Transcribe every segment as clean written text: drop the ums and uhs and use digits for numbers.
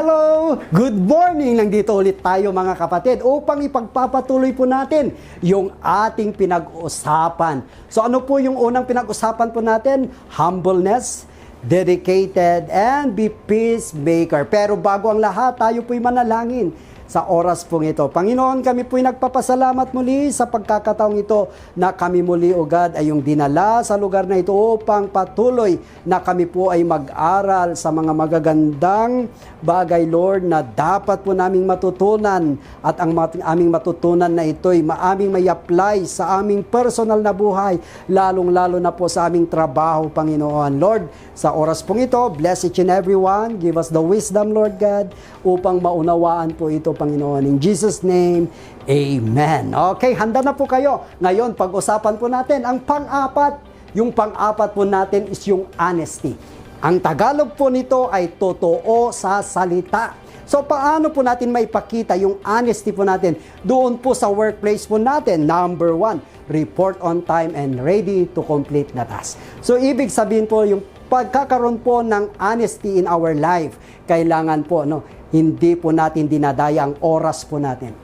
Hello! Good morning! Nandito ulit tayo mga kapatid upang ipagpapatuloy po natin yung ating pinag-usapan. So ano po yung unang pinag-usapan po natin? Humbleness, dedicated, and be peacemaker. Pero bago ang lahat, tayo po'y manalangin sa oras pong ito. Panginoon, kami po'y nagpapasalamat muli sa pagkakataong ito na kami muli, O God, ay yung dinala sa lugar na ito upang patuloy na kami po ay mag-aral sa mga magagandang bagay, Lord, na dapat po naming matutunan at ang aming matutunan na ito'y maaming may apply sa aming personal na buhay, lalong-lalo na po sa aming trabaho, Panginoon. Lord, sa oras pong ito, bless each and everyone. Give us the wisdom, Lord God, upang maunawaan po ito, Panginoon. In Jesus' name, Amen. Okay, handa na po kayo. Ngayon, pag-usapan po natin ang pang-apat. Yung pang-apat po natin is yung honesty. Ang Tagalog po nito ay totoo sa salita. So, paano po natin maipakita yung honesty po natin doon po sa workplace po natin? Number 1, report on time and ready to complete the task. So, ibig sabihin po yung pagkakaroon po ng honesty in our life, kailangan po, hindi po natin dinadaya ang oras po natin.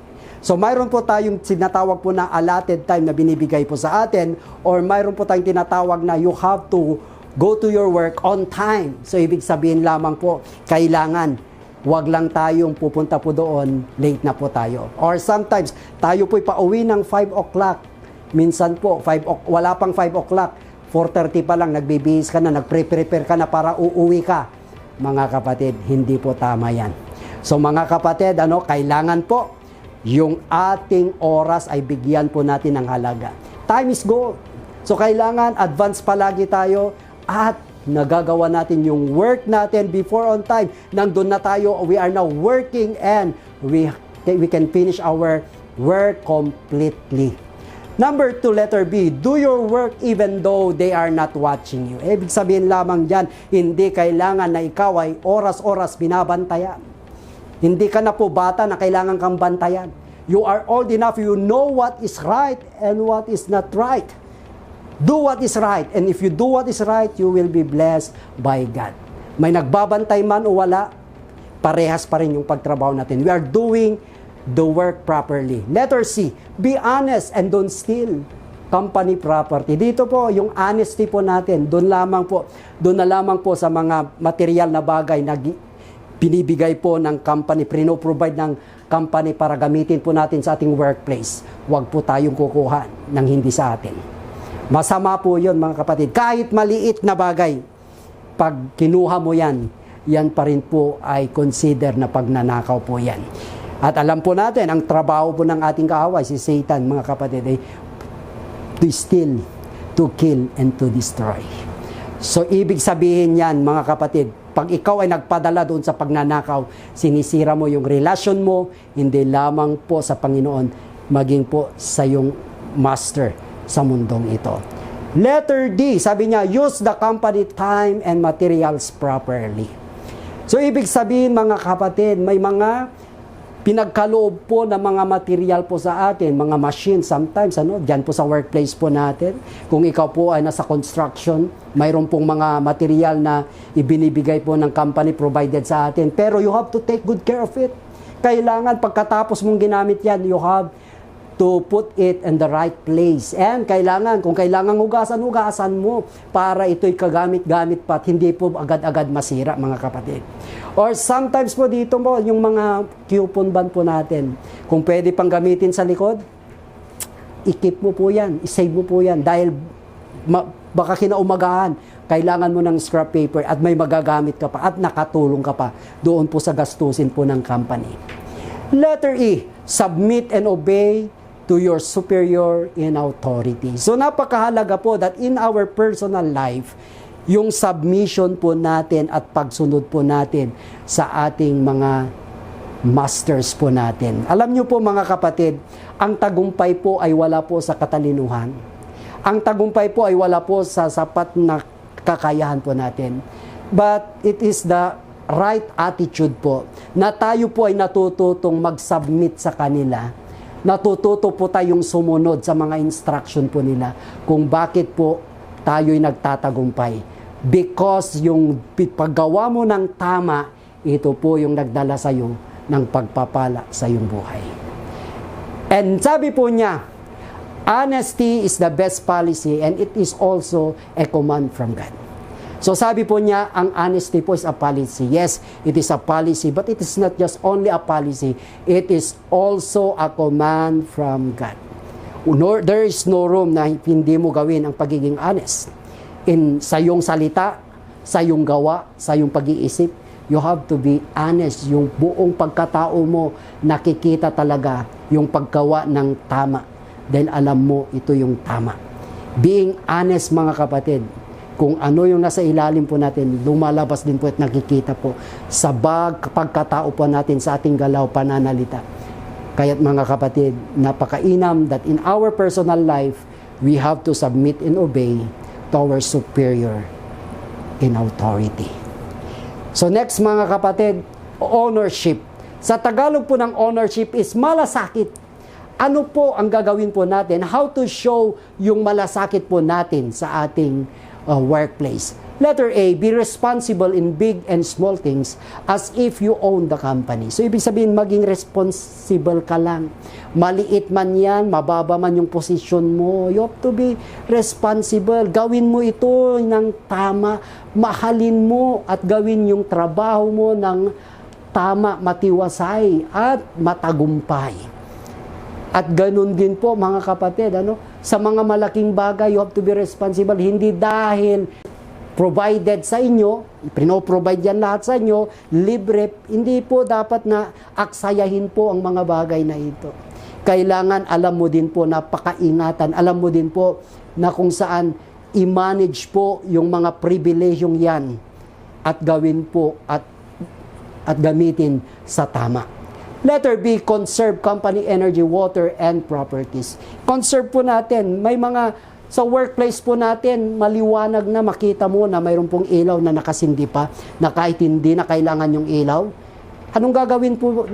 So, mayroon po tayong sinatawag po na allotted time na binibigay po sa atin, or mayroon po tayong tinatawag na you have to go to your work on time. So, ibig sabihin lamang po, kailangan wag lang tayong pupunta po doon, late na po tayo. Or sometimes, tayo po'y pauwi ng 5 o'clock. Minsan po, wala pang 5 o'clock, 4:30 pa lang, nagbibihis ka na, nagpre-prepare ka na para uuwi ka. Mga kapatid, hindi po tama yan. So mga kapatid, kailangan po yung ating oras ay bigyan po natin ng halaga. Time is gold. So kailangan advance palagi tayo at nagagawa natin yung work natin before on time. Nandun na tayo, we are now working and we can finish our work completely. Number 2, letter B, do your work even though they are not watching you. Ibig sabihin lamang dyan, hindi kailangan na ikaw ay oras-oras binabantayan. Hindi ka na po bata na kailangan kang bantayan. You are old enough, you know what is right and what is not right. Do what is right. And if you do what is right, you will be blessed by God. May nagbabantay man o wala, parehas pa rin yung pagtrabaho natin. We are doing the work properly. Letter C, be honest and don't steal company property. Dito po, yung honesty po natin, doon na lamang po sa mga material na bagay na binibigay po ng company, provide ng company para gamitin po natin sa ating workplace. Huwag po tayong kukuha ng hindi sa atin. Masama po yun, mga kapatid. Kahit maliit na bagay, pag kinuha mo yan, yan pa rin po ay consider na pagnanakaw po yan. At alam po natin, ang trabaho po ng ating kaaway, si Satan, mga kapatid, ay to steal, to kill, and to destroy. So, ibig sabihin yan, mga kapatid, pag ikaw ay nagpadala doon sa pagnanakaw, sinisira mo yung relasyon mo, hindi lamang po sa Panginoon, maging po sa yung master sa mundong ito. Letter D, sabi niya, use the company time and materials properly. So, ibig sabihin, mga kapatid, may mga pinagkaloob po ng mga material po sa atin, mga machine sometimes, dyan po sa workplace po natin. Kung ikaw po ay nasa construction, mayroon pong mga material na ibinibigay po ng company provided sa atin. Pero you have to take good care of it. Kailangan pagkatapos mong ginamit yan, you have to put it in the right place. And kung kailangan hugasan mo para ito'y kagamit-gamit pa at hindi po agad-agad masira, mga kapatid. Or sometimes po dito mo, yung mga coupon band po natin, kung pwede pang gamitin sa likod, i-keep mo po yan, i-save mo po yan, dahil baka kinaumagahan, kailangan mo ng scrap paper at may magagamit ka pa at nakatulong ka pa doon po sa gastusin po ng company. Letter E, submit and obey to your superior in authority. So napakahalaga po that in our personal life, yung submission po natin at pagsunod po natin sa ating mga masters po natin. Alam niyo po, mga kapatid, ang tagumpay po ay wala po sa katalinuhan. Ang tagumpay po ay wala po sa sapat na kakayahan po natin. But it is the right attitude po na tayo po ay natututong mag-submit sa kanila. Natututo po tayong sumunod sa mga instruction po nila kung bakit po tayo'y nagtatagumpay. Because yung paggawa mo ng tama, ito po yung nagdala sa iyo ng pagpapala sa iyong buhay. And sabi po niya, honesty is the best policy and it is also a command from God. So sabi po niya, ang honesty po is a policy. Yes, it is a policy, but it is not just only a policy. It is also a command from God. There is no room na hindi mo gawin ang pagiging honest. Sa iyong salita, sa iyong gawa, sa iyong pag-iisip, you have to be honest. Yung buong pagkatao mo, nakikita talaga yung paggawa ng tama. Dahil alam mo, ito yung tama. Being honest, mga kapatid, kung ano yung nasa ilalim po natin, lumalabas din po at nakikita po sa pagkatao po natin sa ating galaw, pananalita. Kaya't mga kapatid, napakainam that in our personal life, we have to submit and obey to our superior in authority. So next mga kapatid, ownership. Sa Tagalog po ng ownership is malasakit. Ano po ang gagawin po natin? How to show yung malasakit po natin sa ating workplace. Letter A, be responsible in big and small things as if you own the company. So, ibig sabihin, maging responsible ka lang. Maliit man yan, mababa man yung posisyon mo, you have to be responsible. Gawin mo ito ng tama, mahalin mo at gawin yung trabaho mo ng tama, matiwasay at matagumpay. At ganun din po mga kapatid, sa mga malaking bagay, you have to be responsible. Hindi dahil provided sa inyo, provide yan lahat sa inyo, libre, hindi po dapat na aksayahin po ang mga bagay na ito. Kailangan alam mo din po, napakaingatan, alam mo din po na kung saan i-manage po yung mga pribilehiyong yan at gawin po at gamitin sa tama. Letter B, conserve company energy, water, and properties. Conserve po natin. May mga, sa workplace po natin, maliwanag na makita mo na mayroon pong ilaw na nakasindi pa, na kahit hindi na kailangan yung ilaw. Anong gagawin po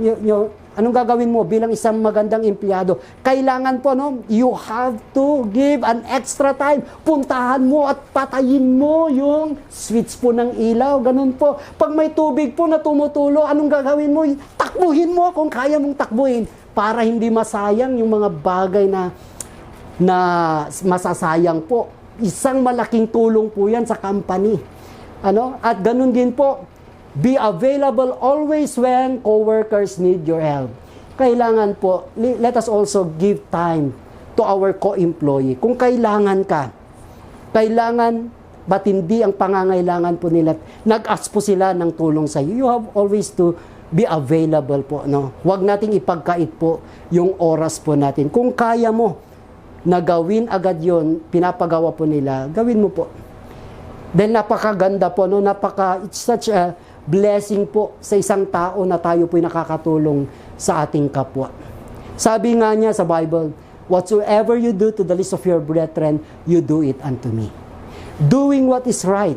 anong gagawin mo bilang isang magandang empleyado? Kailangan po, you have to give an extra time. Puntahan mo at patayin mo yung switch po ng ilaw. Ganun po. Pag may tubig po na tumutulo, anong gagawin mo? Takbuhin mo kung kaya mong takbuhin para hindi masayang yung mga bagay na masasayang po. Isang malaking tulong po yan sa company. At ganun din po, be available always when coworkers need your help. Kailangan po, let us also give time to our co-employee. Kung kailangan ba't hindi ang pangangailangan po nila, nag-ask po sila ng tulong sa iyo. You have always to be available po. Huwag nating ipagkait po yung oras po natin. Kung kaya mo na gawin agad yon, pinapagawa po nila, gawin mo po. Dahil napakaganda po, it's such a blessing po sa isang tao na tayo po'y nakakatulong sa ating kapwa. Sabi nga niya sa Bible, whatsoever you do to the least of your brethren, you do it unto me. Doing what is right.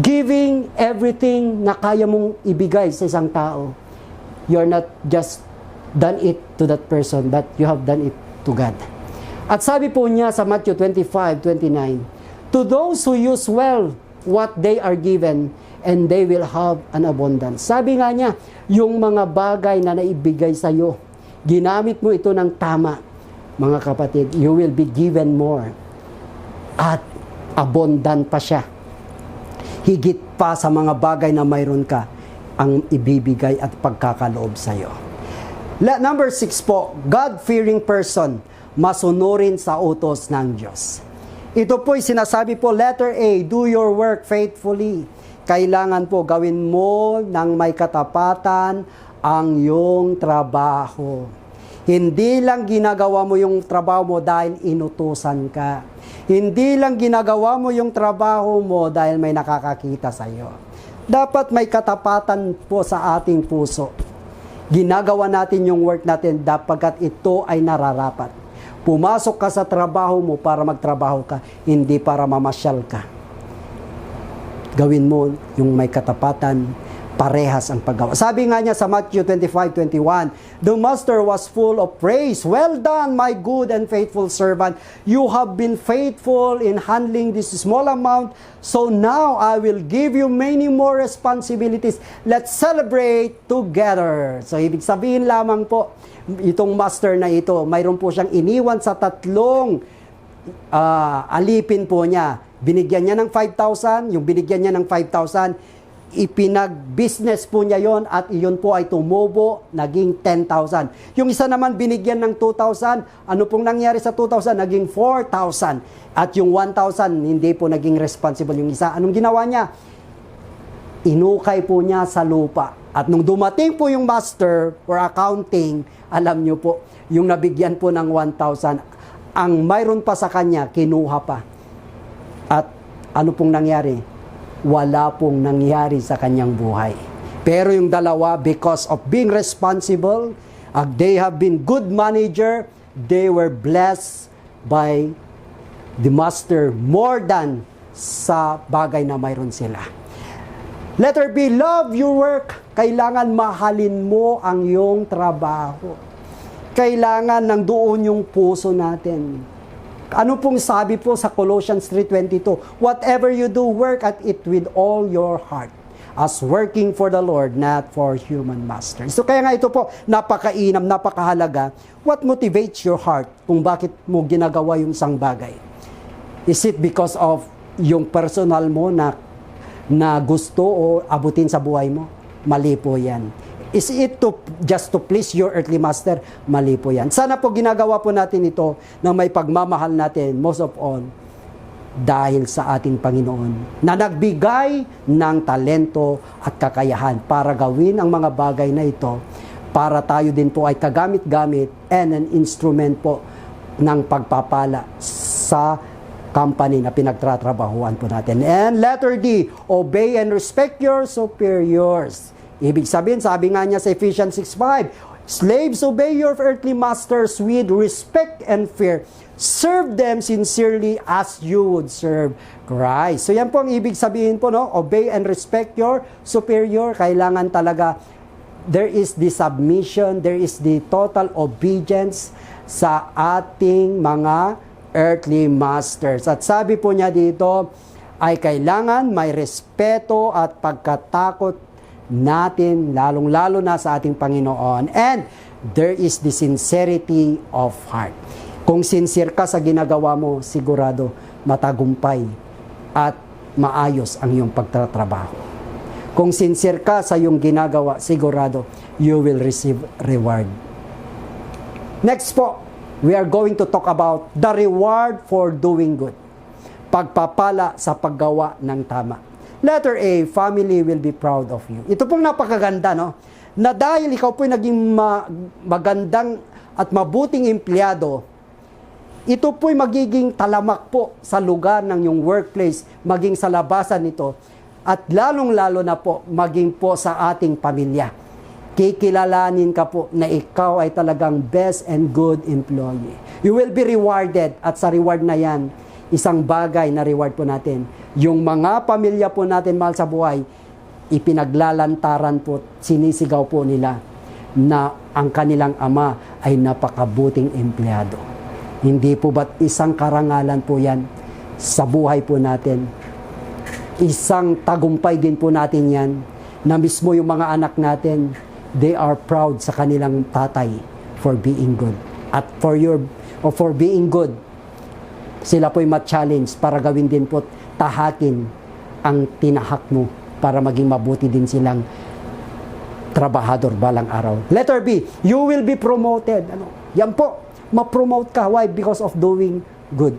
Giving everything na kaya mong ibigay sa isang tao. You're not just done it to that person, but you have done it to God. At sabi po niya sa Matthew 25:29, to those who use well what they are given, and they will have an abundance. Sabi nga niya, yung mga bagay na naibigay sa iyo, ginamit mo ito ng tama, mga kapatid, you will be given more. At abundant pa siya. Higit pa sa mga bagay na mayroon ka, ang ibibigay at pagkakaloob sa iyo. Number 6 po, God-fearing person, masunurin sa utos ng Diyos. Ito po'y sinasabi po, letter A, do your work faithfully. Kailangan po gawin mo ng may katapatan ang iyong trabaho. Hindi lang ginagawa mo yung trabaho mo dahil inutusan ka. Hindi lang ginagawa mo yung trabaho mo dahil may nakakakita sa iyo. Dapat may katapatan po sa ating puso. Ginagawa natin yung work natin dapagkat ito ay nararapat. Pumasok ka sa trabaho mo para magtrabaho ka, hindi para mamasyal ka. Gawin mo yung may katapatan parehas ang paggawa. Sabi nga niya sa Matthew 25:21, "The master was full of praise. Well done, my good and faithful servant. You have been faithful in handling this small amount, so now I will give you many more responsibilities. Let's celebrate together." So ibig sabihin lamang po, itong master na ito, mayroon po siyang iniwan sa tatlong alipin po niya. Binigyan niya ng 5,000, yung binigyan niya ng 5,000, ipinag-business po niya yon at iyon po ay tumubo, naging 10,000. Yung isa naman binigyan ng 2,000, ano pong nangyari sa 2,000? Naging 4,000. At yung 1,000, hindi po naging responsible yung isa. Anong ginawa niya? Inukay po niya sa lupa. At nung dumating po yung master for accounting, alam niyo po, yung nabigyan po ng 1,000, ang mayroon pa sa kanya, kinuha pa. At ano pong nangyari? Wala pong nangyari sa kanyang buhay. Pero yung dalawa, because of being responsible, they have been good manager, they were blessed by the master more than sa bagay na mayroon sila. Letter B, love your work. Kailangan mahalin mo ang iyong trabaho. Kailangan nandoon yung puso natin. Ano pong sabi po sa Colossians 3:22? Whatever you do, work at it with all your heart, as working for the Lord, not for human masters. So kaya nga ito po, napakainam, napakahalaga. What motivates your heart kung bakit mo ginagawa yung isang bagay? Is it because of yung personal mo na gusto o abutin sa buhay mo? Mali po yan. Is it just to please your earthly master? Mali po yan. Sana po ginagawa po natin ito na may pagmamahal natin, most of all, dahil sa ating Panginoon na nagbigay ng talento at kakayahan para gawin ang mga bagay na ito para tayo din po ay kagamit-gamit and an instrument po ng pagpapala sa company na pinagtatrabahuan po natin. And letter D, obey and respect your superiors. Ibig sabihin, sabi nga niya sa Ephesians 6:5, slaves, obey your earthly masters with respect and fear. Serve them sincerely as you would serve Christ. So yan po ang ibig sabihin po, no? Obey and respect your superior. Kailangan talaga, there is the submission, there is the total obedience sa ating mga earthly masters. At sabi po niya dito, ay kailangan may respeto at pagkatakot natin, lalong-lalo na sa ating Panginoon. And there is the sincerity of heart. Kung sincere ka sa ginagawa mo, sigurado matagumpay at maayos ang iyong pagtatrabaho. Kung sincere ka sa iyong ginagawa, sigurado you will receive reward. Next po, we are going to talk about the reward for doing good. Pagpapala sa paggawa ng tama. Letter A, family will be proud of you. Ito pong napakaganda, no? Na dahil ikaw po'y naging magandang at mabuting empleyado, ito po'y magiging talamak po sa lugar ng yung workplace, maging sa labasan nito, at lalong-lalo na po, maging po sa ating pamilya. Kikilalanin ka po na ikaw ay talagang best and good employee. You will be rewarded, at sa reward na yan, isang bagay na reward po natin. Yung mga pamilya po natin, mahal sa buhay, ipinaglalantaran po, sinisigaw po nila na ang kanilang ama ay napakabuting empleyado. Hindi po ba't isang karangalan po yan sa buhay po natin? Isang tagumpay din po natin yan na mismo yung mga anak natin, they are proud sa kanilang tatay for being good. At for being good, sila po'y ma-challenge para gawin din po, tahakin ang tinahak mo para maging mabuti din silang trabahador balang araw. Letter B, you will be promoted. Yan po, ma-promote ka. Why? Because of doing good.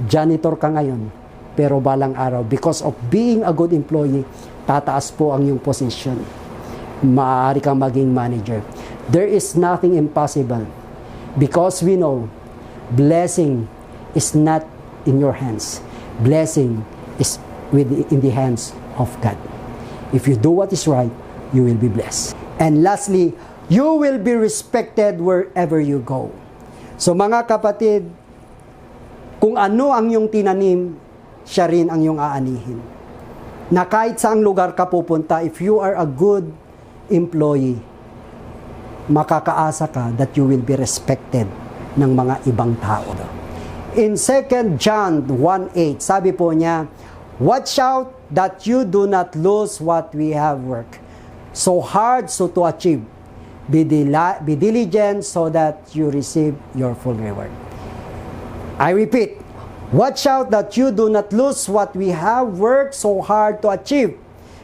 Janitor ka ngayon, pero balang araw, because of being a good employee, tataas po ang iyong position. Maaari kang maging manager. There is nothing impossible because we know blessing is not in your hands. Blessing is in the hands of God. If you do what is right, you will be blessed. And lastly, you will be respected wherever you go. So mga kapatid, kung ano ang iyong tinanim, siya rin ang iyong aanihin. na kahit saang lugar ka pupunta, if you are a good employee, makakaasa ka that you will be respected ng mga ibang tao. In 2 John 1:8, sabi po niya, watch out that you do not lose what we have worked so hard so to achieve. Be diligent so that you receive your full reward. I repeat, watch out that you do not lose what we have worked so hard to achieve.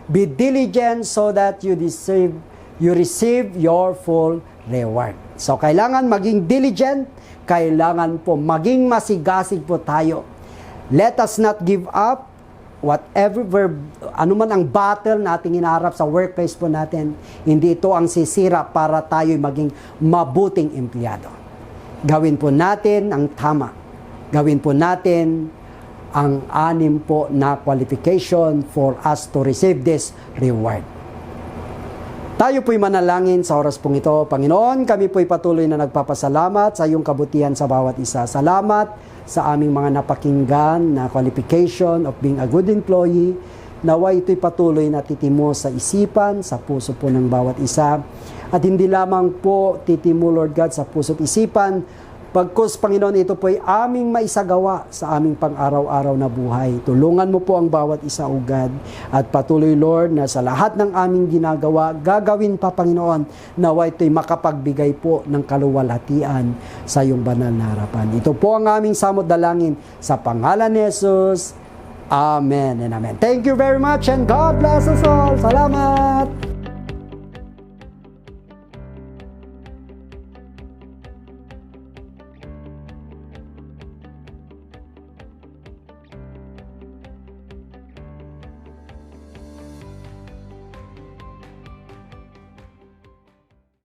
Be diligent so that you receive your full reward. So, kailangan maging diligent, kailangan po maging masigasig po tayo. Let us not give up whatever, ano man ang battle nating inaharap sa workplace po natin. Hindi ito ang sisira para tayo maging mabuting empleyado. Gawin po natin ang tama. Gawin po natin ang 6 po na qualification for us to receive this reward. Tayo po'y manalangin sa oras pong ito. Panginoon, kami po'y patuloy na nagpapasalamat sa iyong kabutihan sa bawat isa. Salamat sa aming mga napakinggan na qualification of being a good employee. Naway ito'y patuloy na titimo sa isipan, sa puso po ng bawat isa. At hindi lamang po titimo, Lord God, sa puso at isipan, pagkus, Panginoon, ito po'y aming maisagawa sa aming pang-araw-araw na buhay. Tulungan mo po ang bawat isa, O God. At patuloy, Lord, na sa lahat ng aming ginagawa, gagawin pa, Panginoon, nawa ito'y makapagbigay po ng kaluwalhatian sa iyong banal na harapan. Ito po ang aming samot dalangin sa pangalan ni Jesus. Amen and amen. Thank you very much and God bless us all. Salamat!